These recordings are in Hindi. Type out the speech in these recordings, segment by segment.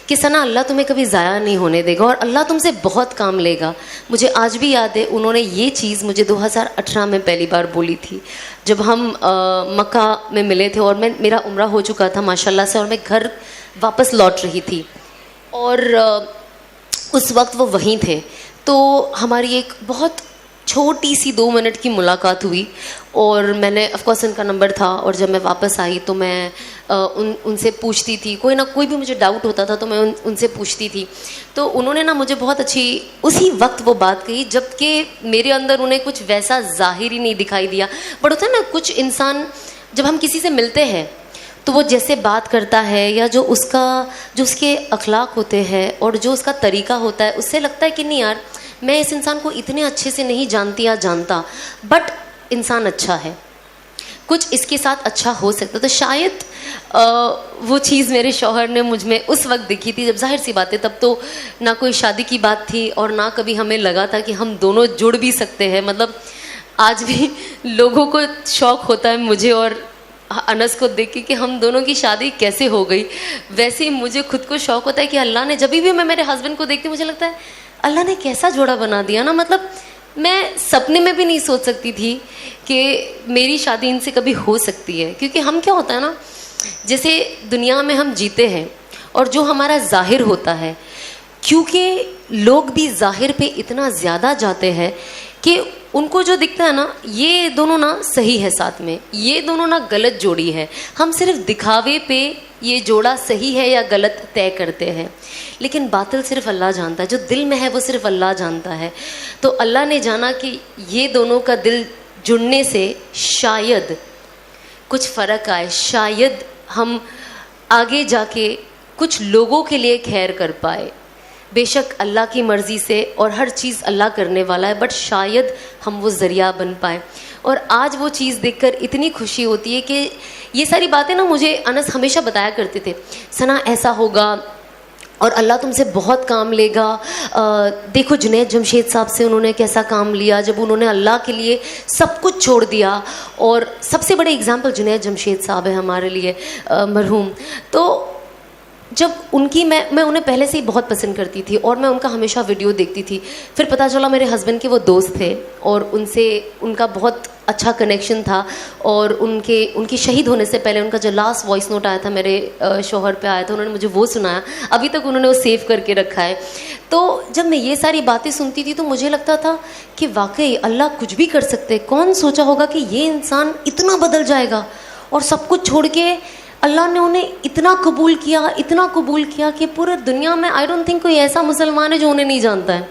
कि सना अल्लाह तुम्हें कभी ज़ाया नहीं होने देगा और अल्लाह तुमसे बहुत काम लेगा। मुझे आज भी याद है उन्होंने ये चीज़ मुझे 2018 में पहली बार बोली थी, जब हम मक्का में मिले थे और मेरा उम्रा हो चुका था माशाल्लाह से, और मैं घर वापस लौट रही थी और उस वक्त वो वहीं थे। तो हमारी एक बहुत छोटी सी 2 मिनट की मुलाकात हुई और मैंने ऑफकोर्स उनका नंबर था, और जब मैं वापस आई तो मैं उनसे पूछती थी, कोई ना कोई भी मुझे डाउट होता था तो मैं उनसे पूछती थी। तो उन्होंने ना मुझे बहुत अच्छी उसी वक्त वो बात कही, जबकि मेरे अंदर उन्हें कुछ वैसा ज़ाहिर ही नहीं दिखाई दिया। बट होता है ना कुछ इंसान जब हम किसी से मिलते हैं तो वो जैसे बात करता है या जो उसके अखलाक होते हैं और जो उसका तरीका होता है, उससे लगता है कि नहीं यार मैं इस इंसान को इतने अच्छे से नहीं जानती या जानता, बट इंसान अच्छा है, कुछ इसके साथ अच्छा हो सकता। तो शायद वो चीज़ मेरे शौहर ने मुझ में उस वक्त दिखी थी, जब जाहिर सी बात है तब तो ना कोई शादी की बात थी और ना कभी हमें लगा था कि हम दोनों जुड़ भी सकते हैं। मतलब आज भी लोगों को शौक़ होता है मुझे और अनस को देख के कि हम दोनों की शादी कैसे हो गई, वैसे ही मुझे खुद को शौक़ होता है कि अल्लाह ने, जब भी मैं मेरे हस्बैंड को देखती हूँ मुझे लगता है अल्लाह ने कैसा जोड़ा बना दिया ना। मतलब मैं सपने में भी नहीं सोच सकती थी कि मेरी शादी इनसे कभी हो सकती है, क्योंकि हम क्या होता है ना, जैसे दुनिया में हम जीते हैं और जो हमारा ज़ाहिर होता है, क्योंकि लोग भी ज़ाहिर पे इतना ज़्यादा जाते हैं कि उनको जो दिखता है ना, ये दोनों ना सही है साथ में, ये दोनों ना गलत जोड़ी है, हम सिर्फ दिखावे पे ये जोड़ा सही है या गलत तय करते हैं, लेकिन बातिल सिर्फ अल्लाह जानता है, जो दिल में है वो सिर्फ अल्लाह जानता है। तो अल्लाह ने जाना कि ये दोनों का दिल जुड़ने से शायद कुछ फ़र्क आए, शायद हम आगे जाके कुछ लोगों के लिए खैर कर पाए। बेशक अल्लाह की मर्ज़ी से और हर चीज़ अल्लाह करने वाला है, बट शायद हम वो ज़रिया बन पाए। और आज वो चीज़ देखकर इतनी खुशी होती है कि ये सारी बातें ना मुझे अनस हमेशा बताया करते थे, सना ऐसा होगा और अल्लाह तुमसे बहुत काम लेगा। देखो जुनैद जमशेद साहब से उन्होंने कैसा काम लिया जब उन्होंने अल्लाह के लिए सब कुछ छोड़ दिया, और सबसे बड़े एग्जाम्पल जुनैद जमशेद साहब है हमारे लिए, मरहूम। तो जब उनकी मैं उन्हें पहले से ही बहुत पसंद करती थी और मैं उनका हमेशा वीडियो देखती थी। फिर पता चला मेरे हस्बैंड के वो दोस्त थे और उनसे उनका बहुत अच्छा कनेक्शन था, और उनकी शहीद होने से पहले उनका जो लास्ट वॉइस नोट आया था मेरे शौहर पे आया था, उन्होंने मुझे वो सुनाया, अभी तक उन्होंने वो सेव करके रखा है। तो जब मैं ये सारी बातें सुनती थी तो मुझे लगता था कि वाकई अल्लाह कुछ भी कर सकते हैं। कौन सोचा होगा कि ये इंसान इतना बदल जाएगा, और सब कुछ छोड़ के अल्लाह ने उन्हें इतना कबूल किया कि पूरे दुनिया में आई डोंट थिंक कोई ऐसा मुसलमान है जो उन्हें नहीं जानता है,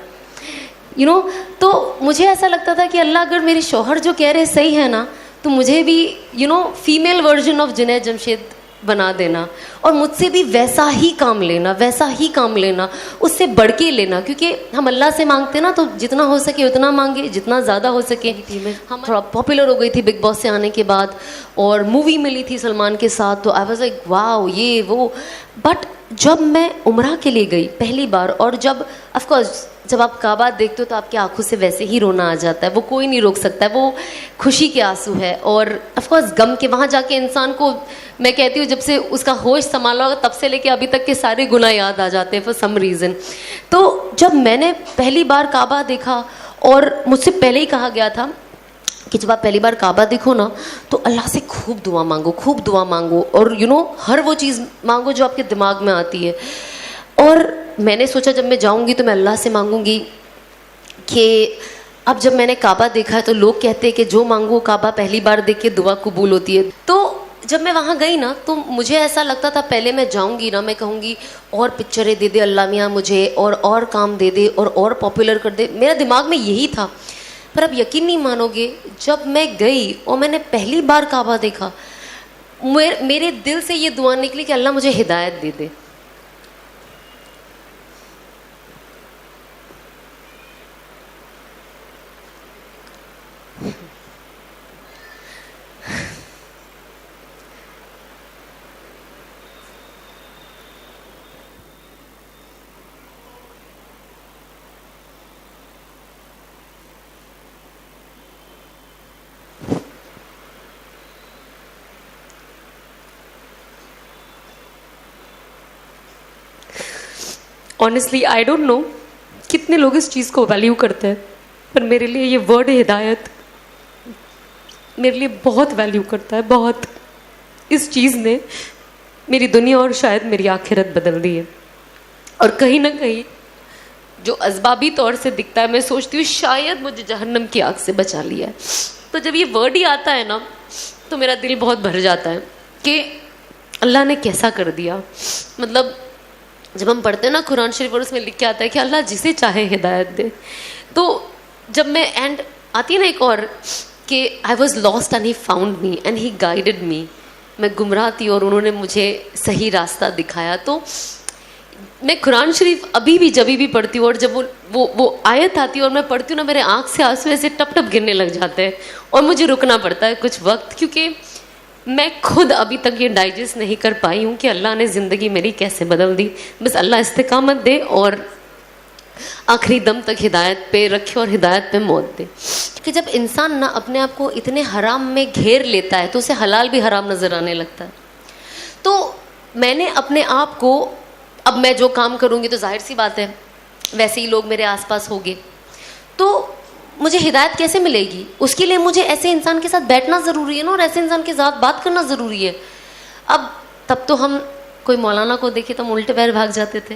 यू नो। तो मुझे ऐसा लगता था कि अल्लाह अगर मेरे शौहर जो कह रहे सही है ना, तो मुझे भी female version of Junaid Jamshed बना देना, और मुझसे भी वैसा ही काम लेना, उससे बढ़ के लेना, क्योंकि हम अल्लाह से मांगते ना तो जितना हो सके उतना मांगे, जितना ज़्यादा हो सके। हम थोड़ा पॉपुलर हो गई थी बिग बॉस से आने के बाद, और मूवी मिली थी सलमान के साथ, तो आई वाज लाइक वाओ ये वो। बट जब मैं उम्रा के लिए गई पहली बार, और जब ऑफकोर्स जब आप काबा देखते हो तो आपकी आंखों से वैसे ही रोना आ जाता है, वो कोई नहीं रोक सकता है, वो खुशी के आंसू है, और ऑफकोर्स गम के। वहाँ जाके इंसान को, मैं कहती हूँ, जब से उसका होश संभाला होगा तब से लेके अभी तक के सारे गुनाह याद आ जाते हैं फॉर सम रीज़न। तो जब मैंने पहली बार काबा देखा, और मुझसे पहले ही कहा गया था कि जब आप पहली बार काबा देखो ना तो अल्लाह से खूब दुआ मांगो, और हर वो चीज़ मांगो जो आपके दिमाग में आती है। और मैंने सोचा जब मैं जाऊंगी तो मैं अल्लाह से मांगूंगी कि अब जब मैंने काबा देखा है तो लोग कहते हैं कि जो मांगो काबा पहली बार देख के दुआ कबूल होती है। तो जब मैं वहाँ गई ना तो मुझे ऐसा लगता था पहले मैं जाऊंगी ना, मैं कहूँगी और पिक्चरें दे दे अल्लाह मियाँ मुझे, और काम दे दे, और पॉपुलर कर दे, मेरा दिमाग में यही था। पर अब यकीन नहीं मानोगे, जब मैं गई और मैंने पहली बार काबा देखा, मेरे दिल से ये दुआ निकली कि अल्लाह मुझे हिदायत दे दे। ऑनेस्टली आई डोंट नो कितने लोग इस चीज़ को वैल्यू करते हैं, पर मेरे लिए ये वर्ड हिदायत मेरे लिए बहुत वैल्यू करता है, बहुत। इस चीज़ ने मेरी दुनिया और शायद मेरी आखिरत बदल दी है। और कहीं ना कहीं जो असबाबी तौर से दिखता है, मैं सोचती हूँ शायद मुझे जहन्नम की आग से बचा लिया है। तो जब ये वर्ड ही आता है ना, तो मेरा दिल बहुत भर जाता है कि अल्लाह ने कैसा कर दिया। मतलब जब हम पढ़ते हैं ना कुरान शरीफ, और उसमें लिख के आता है कि अल्लाह जिसे चाहे हिदायत दे। तो जब मैं एंड आती है ना एक और कि I was lost and he found me and he guided मी, मैं गुमराह थी और उन्होंने मुझे सही रास्ता दिखाया। तो मैं कुरान शरीफ अभी भी जब भी पढ़ती हूँ और जब वो आयत आती है और मैं पढ़ती हूँ ना, मेरे आँख से आंसू ऐसे टप टप गिरने लग जाते हैं और मुझे रुकना पड़ता है कुछ वक्त, क्योंकि मैं खुद अभी तक ये डाइजेस्ट नहीं कर पाई हूँ कि अल्लाह ने ज़िंदगी मेरी कैसे बदल दी। बस अल्लाह इस्तिकामत दे और आखिरी दम तक हिदायत पे रखे और हिदायत पे मौत दे। कि जब इंसान ना अपने आप को इतने हराम में घेर लेता है तो उसे हलाल भी हराम नज़र आने लगता है। तो मैंने अपने आप को, अब मैं जो काम करूँगी तो जाहिर सी बात है वैसे ही लोग मेरे आसपास होंगे, तो मुझे हिदायत कैसे मिलेगी? उसके लिए मुझे ऐसे इंसान के साथ बैठना ज़रूरी है ना, और ऐसे इंसान के साथ बात करना ज़रूरी है। अब तब तो हम कोई मौलाना को देखे तो हम उल्टे पैर भाग जाते थे,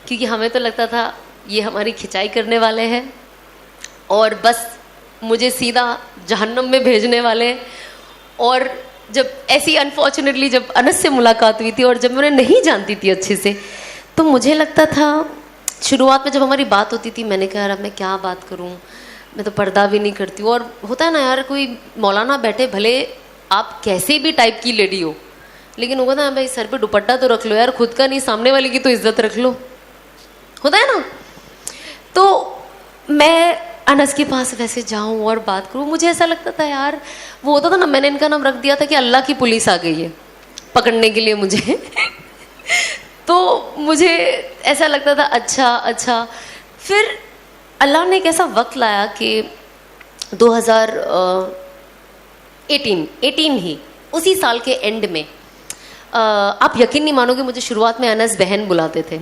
क्योंकि हमें तो लगता था ये हमारी खिंचाई करने वाले हैं और बस मुझे सीधा जहन्नम में भेजने वाले। और जब ऐसी अनफॉर्चुनेटली जब अनस से मुलाकात हुई थी और जब मैं उन्हें नहीं जानती थी अच्छे से, तो मुझे लगता था, शुरुआत में जब हमारी बात होती थी, मैंने कहा यार अब मैं क्या बात करूं, मैं तो पर्दा भी नहीं करती हूँ। और होता है ना यार, कोई मौलाना बैठे, भले आप कैसे भी टाइप की लेडी हो, लेकिन वो कहता है भाई सर पे दुपट्टा तो रख लो यार, खुद का नहीं सामने वाले की तो इज्जत रख लो, होता है ना। तो मैं अनस के पास वैसे जाऊं और बात करूं, मुझे ऐसा लगता था यार, वो होता था ना, मैंने इनका नाम रख दिया था कि अल्लाह की पुलिस आ गई है पकड़ने के लिए मुझे तो मुझे ऐसा लगता था अच्छा। फिर अल्लाह ने एक ऐसा वक्त लाया कि 2018 ही, उसी साल के एंड में, आप यकीन नहीं मानोगे, मुझे शुरुआत में अनस बहन बुलाते थे,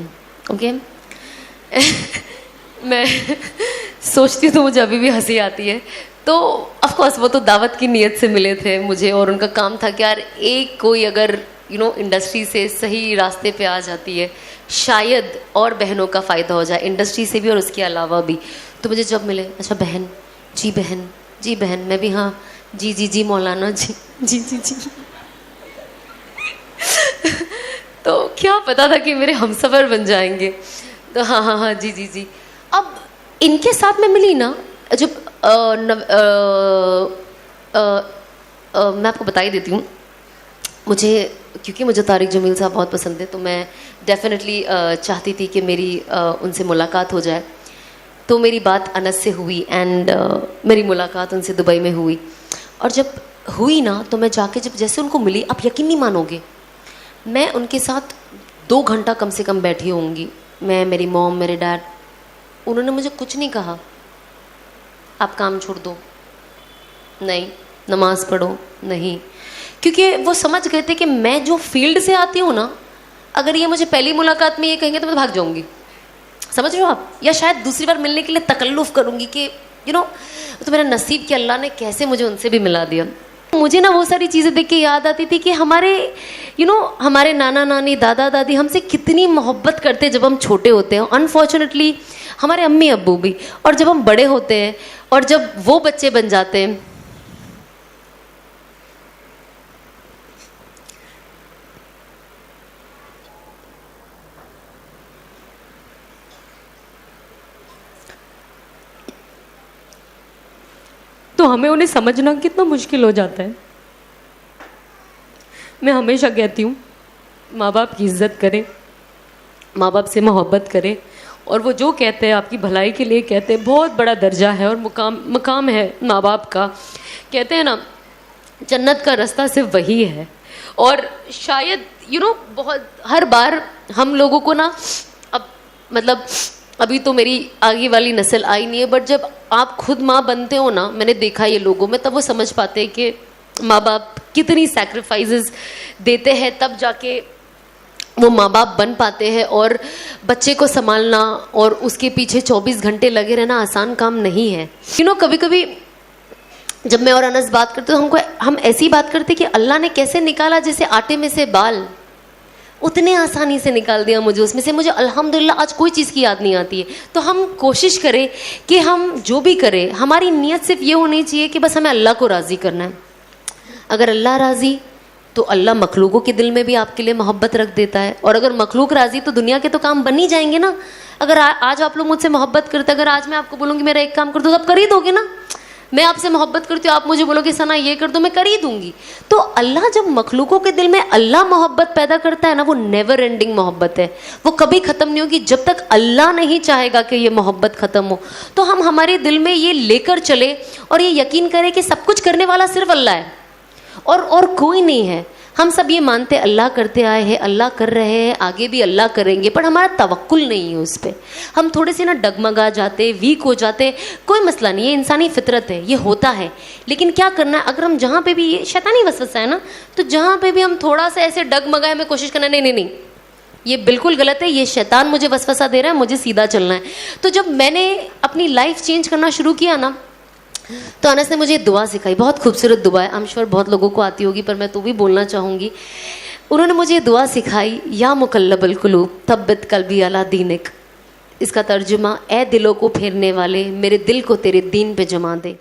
ओके मैं सोचती हूँ तो मुझे अभी भी हंसी आती है। तो ऑफ कोर्स वो तो दावत की नीयत से मिले थे मुझे, और उनका काम था कि यार एक कोई अगर इंडस्ट्री से सही रास्ते पे आ जाती है, शायद और बहनों का फ़ायदा हो जाए, इंडस्ट्री से भी और उसके अलावा भी। तो मुझे जब मिले, अच्छा बहन, जी बहन, जी बहन, मैं भी हाँ, जी मौलाना, जी तो क्या पता था कि मेरे हमसफ़र बन जाएंगे। तो हाँ, जी। अब इनके साथ मैं मिली ना, जब मैं आपको बता ही देती हूँ, क्योंकि मुझे तारिक जमील साहब बहुत पसंद है, तो मैं डेफिनेटली चाहती थी कि मेरी उनसे मुलाकात हो जाए। तो मेरी बात अनस से हुई एंड मेरी मुलाकात उनसे दुबई में हुई। और जब हुई ना, तो मैं जाके जब जैसे उनको मिली, आप यकीन नहीं मानोगे, मैं उनके साथ 2 घंटा कम से कम बैठी होंगी, मैं, मेरी मॉम, मेरे डैड। उन्होंने मुझे कुछ नहीं कहा, आप काम छोड़ दो, नहीं, नमाज पढ़ो, नहीं, क्योंकि वो समझ गए थे कि मैं जो फील्ड से आती हूँ ना, अगर ये मुझे पहली मुलाकात में ये कहेंगे तो मैं भाग जाऊँगी, समझ रहे हो आप, या शायद दूसरी बार मिलने के लिए तकल्लुफ़ करूँगी कि तो मेरा नसीब कि अल्लाह ने कैसे मुझे उनसे भी मिला दिया। मुझे ना वो सारी चीज़ें देख के याद आती थी कि हमारे हमारे नाना नानी, दादा दादी हमसे कितनी मोहब्बत करते जब हम छोटे होते हैं। अनफॉर्चुनेटली हमारे अम्मी अब्बू भी, और जब हम बड़े होते हैं और जब वो बच्चे बन जाते हैं, तो हमें उन्हें समझना कितना मुश्किल हो जाता है। मैं हमेशा कहती हूँ, माँ बाप की इज़्ज़त करें, माँ बाप से मोहब्बत करें, और वो जो कहते हैं आपकी भलाई के लिए कहते हैं, बहुत बड़ा दर्जा है और मुकाम है माँ बाप का। कहते हैं ना, जन्नत का रास्ता सिर्फ वही है। और शायद बहुत हर बार हम लोगों को ना, अब मतलब अभी तो मेरी आगे वाली नस्ल आई नहीं है, बट जब आप खुद माँ बनते हो ना, मैंने देखा ये लोगों में, तब वो समझ पाते हैं कि माँ बाप कितनी सैक्रिफाइसेस देते हैं, तब जाके वो माँ बाप बन पाते हैं, और बच्चे को संभालना और उसके पीछे 24 घंटे लगे रहना आसान काम नहीं है। कभी कभी जब मैं और अनस बात करते तो हम ऐसी बात करते कि अल्लाह ने कैसे निकाला जैसे आटे में से बाल, उतने आसानी से निकाल दिया मुझे उसमें से। मुझे अल्हम्दुलिल्लाह आज कोई चीज़ की याद नहीं आती है। तो हम कोशिश करें कि हम जो भी करें हमारी नीयत सिर्फ ये होनी चाहिए कि बस हमें अल्लाह को राज़ी करना है। अगर अल्लाह राज़ी तो अल्लाह मखलूकों के दिल में भी आपके लिए मोहब्बत रख देता है, और अगर मखलूक राज़ी तो दुनिया के तो काम बन ही जाएंगे ना। अगर आज आप लोग मुझसे मोहब्बत करते, अगर आज मैं आपको बोलूँगी मेरा एक काम कर दो तो आप कर ही दोगे ना। मैं आपसे मोहब्बत करती हूँ, आप मुझे बोलोगे सना ये कर दो, मैं कर ही दूंगी। तो अल्लाह जब मखलूकों के दिल में अल्लाह मोहब्बत पैदा करता है ना, वो नेवर एंडिंग मोहब्बत है, वो कभी ख़त्म नहीं होगी जब तक अल्लाह नहीं चाहेगा कि ये मोहब्बत ख़त्म हो। तो हम हमारे दिल में ये लेकर चले और ये यकीन करें कि सब कुछ करने वाला सिर्फ अल्लाह है और कोई नहीं है। हम सब ये मानते अल्लाह करते आए हैं, अल्लाह कर रहे हैं, आगे भी अल्लाह करेंगे, पर हमारा तवक्कुल नहीं है उस पर। हम थोड़े से ना डगमगा जाते, वीक हो जाते। कोई मसला नहीं है, इंसानी फितरत है, ये होता है। लेकिन क्या करना है, अगर हम जहाँ पे भी, ये शैतानी वसवसा है ना, तो जहाँ पे भी हम थोड़ा सा ऐसे डगमगाए हमें कोशिश करना, नहीं नहीं नहीं ये बिल्कुल गलत है, ये शैतान मुझे वसवसा दे रहा है, मुझे सीधा चलना है। तो जब मैंने अपनी लाइफ चेंज करना शुरू किया ना, तो अनस ने मुझे दुआ सिखाई, बहुत खूबसूरत दुआ है, आई एम श्योर बहुत लोगों को आती होगी, पर मैं तो भी बोलना चाहूँगी। उन्होंने मुझे दुआ सिखाई, या मुकल्लबल कुलूब तब्बित कल्बी अला दीनिक। इसका तर्जुमा, ए दिलों को फेरने वाले मेरे दिल को तेरे दीन पे जमा दे।